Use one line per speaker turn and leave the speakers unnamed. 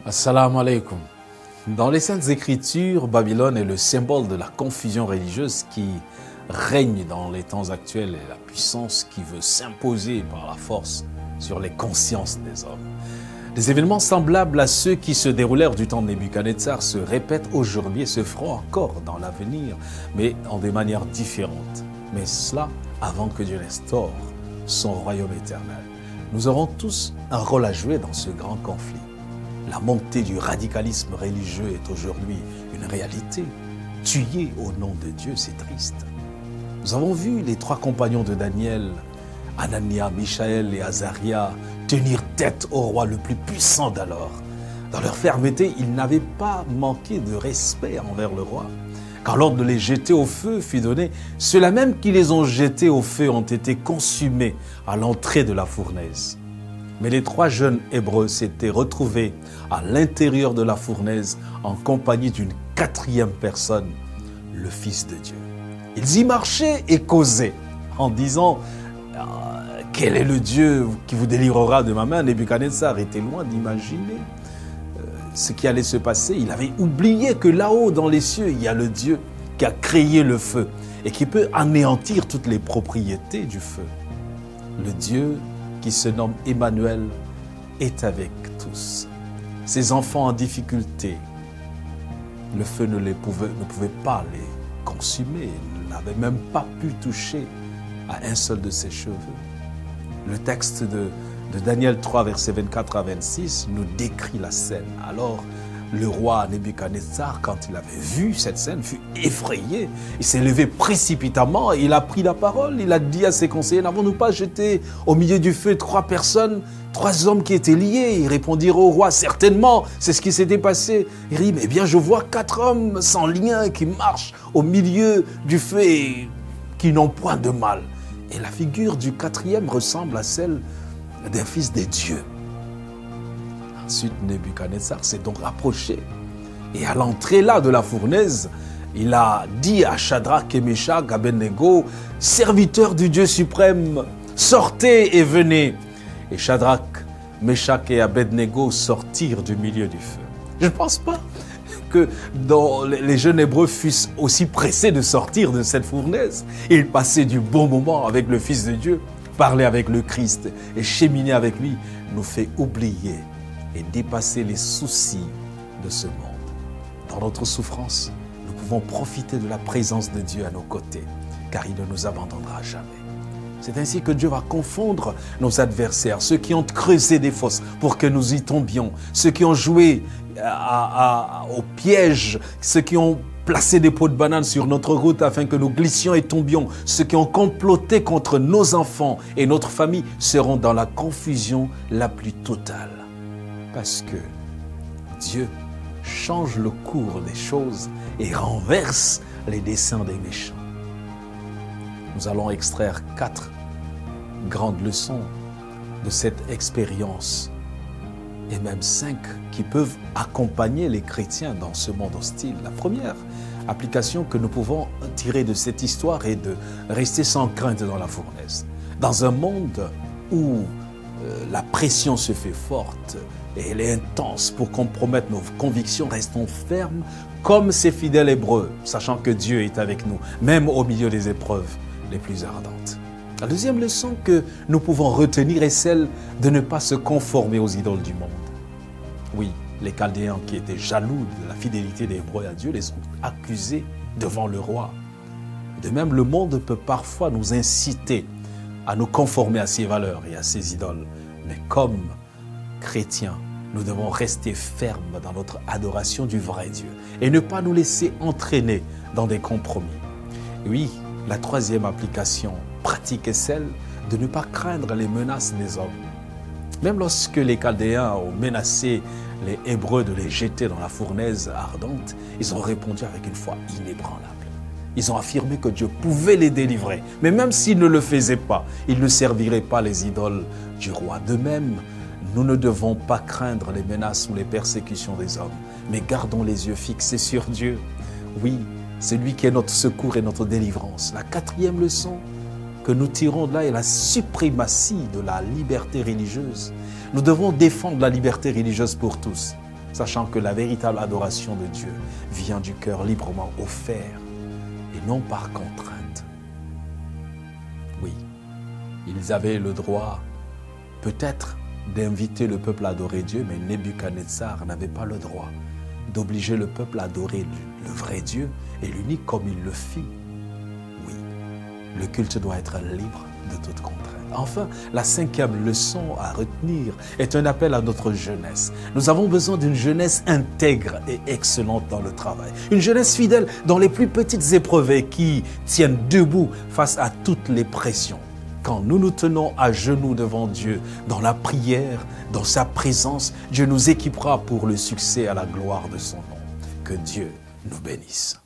Assalamu alaikum. Dans les Saintes Écritures, Babylone est le symbole de la confusion religieuse qui règne dans les temps actuels et la puissance qui veut s'imposer par la force sur les consciences des hommes. Des événements semblables à ceux qui se déroulèrent du temps de Nebuchadnezzar se répètent aujourd'hui et se feront encore dans l'avenir, mais en des manières différentes. Mais cela avant que Dieu n'instaure son royaume éternel. Nous aurons tous un rôle à jouer dans ce grand conflit. La montée du radicalisme religieux est aujourd'hui une réalité. Tuer au nom de Dieu, c'est triste. Nous avons vu les trois compagnons de Daniel, Anania, Michaël et Azaria, tenir tête au roi le plus puissant d'alors. Dans leur fermeté, ils n'avaient pas manqué de respect envers le roi. Quand l'ordre de les jeter au feu fut donné, ceux-là même qui les ont jetés au feu ont été consumés à l'entrée de la fournaise. Mais les trois jeunes Hébreux s'étaient retrouvés à l'intérieur de la fournaise en compagnie d'une quatrième personne, le Fils de Dieu. Ils y marchaient et causaient en disant « Quel est le Dieu qui vous délivrera de ma main ?» Nebuchadnezzar était loin d'imaginer ce qui allait se passer. Il avait oublié que là-haut dans les cieux, il y a le Dieu qui a créé le feu et qui peut anéantir toutes les propriétés du feu. Le Dieu qui se nomme Emmanuel est avec tous. Ces enfants en difficulté, le feu ne pouvait pas les consumer, il n'avait même pas pu toucher à un seul de ses cheveux. Le texte de Daniel 3, versets 24 à 26, nous décrit la scène. Alors, le roi Nebuchadnezzar, quand il avait vu cette scène, fut effrayé. Il s'est levé précipitamment, il a pris la parole, il a dit à ses conseillers, n'avons-nous pas jeté au milieu du feu trois personnes, trois hommes qui étaient liés? Ils répondirent au roi, certainement, c'est ce qui s'était passé. Il dit, mais bien je vois quatre hommes sans lien qui marchent au milieu du feu et qui n'ont point de mal. Et la figure du quatrième ressemble à celle d'un fils des dieux. Ensuite, Nebuchadnezzar s'est donc rapproché. Et à l'entrée là de la fournaise, il a dit à Shadrach et Meshach, Abednego, serviteurs du Dieu suprême, sortez et venez. Et Shadrach, Meshach et Abednego sortirent du milieu du feu. Je ne pense pas que les jeunes Hébreux fussent aussi pressés de sortir de cette fournaise. Ils passaient du bon moment avec le Fils de Dieu. Parler avec le Christ et cheminer avec lui nous fait oublier et dépasser les soucis de ce monde. Dans notre souffrance, nous pouvons profiter de la présence de Dieu à nos côtés, car il ne nous abandonnera jamais. C'est ainsi que Dieu va confondre nos adversaires, ceux qui ont creusé des fosses pour que nous y tombions, ceux qui ont joué au piège, ceux qui ont placé des pots de banane sur notre route afin que nous glissions et tombions, ceux qui ont comploté contre nos enfants et notre famille seront dans la confusion la plus totale. Parce que Dieu change le cours des choses et renverse les desseins des méchants. Nous allons extraire 4 grandes leçons de cette expérience et même 5 qui peuvent accompagner les chrétiens dans ce monde hostile. La première application que nous pouvons tirer de cette histoire est de rester sans crainte dans la fournaise. Dans un monde où la pression se fait forte et elle est intense pour compromettre nos convictions, restons fermes comme ces fidèles Hébreux, sachant que Dieu est avec nous, même au milieu des épreuves les plus ardentes. La deuxième leçon que nous pouvons retenir est celle de ne pas se conformer aux idoles du monde. Oui, les Chaldéens qui étaient jaloux de la fidélité des Hébreux à Dieu les ont accusés devant le roi. De même, le monde peut parfois nous inciter à nous conformer à ses valeurs et à ses idoles. Mais comme chrétiens, nous devons rester fermes dans notre adoration du vrai Dieu et ne pas nous laisser entraîner dans des compromis. Oui, la troisième application pratique est celle de ne pas craindre les menaces des hommes. Même lorsque les Chaldéens ont menacé les Hébreux de les jeter dans la fournaise ardente, ils ont répondu avec une foi inébranlable. Ils ont affirmé que Dieu pouvait les délivrer. Mais même s'ils ne le faisaient pas, ils ne serviraient pas les idoles du roi. De même, nous ne devons pas craindre les menaces ou les persécutions des hommes, mais gardons les yeux fixés sur Dieu. Oui, c'est lui qui est notre secours et notre délivrance. La quatrième leçon que nous tirons de là est la suprématie de la liberté religieuse. Nous devons défendre la liberté religieuse pour tous. sachant que la véritable adoration de Dieu vient du cœur librement offert et non par contrainte. Oui, ils avaient le droit peut-être d'inviter le peuple à adorer Dieu, mais Nebuchadnezzar n'avait pas le droit d'obliger le peuple à adorer le vrai Dieu et l'unique comme il le fit. Oui, le culte doit être libre de toute contrainte. Enfin, la 5e leçon à retenir est un appel à notre jeunesse. Nous avons besoin d'une jeunesse intègre et excellente dans le travail. Une jeunesse fidèle dans les plus petites épreuves et qui tienne debout face à toutes les pressions. Quand nous nous tenons à genoux devant Dieu, dans la prière, dans sa présence, Dieu nous équipera pour le succès à la gloire de son nom. Que Dieu nous bénisse.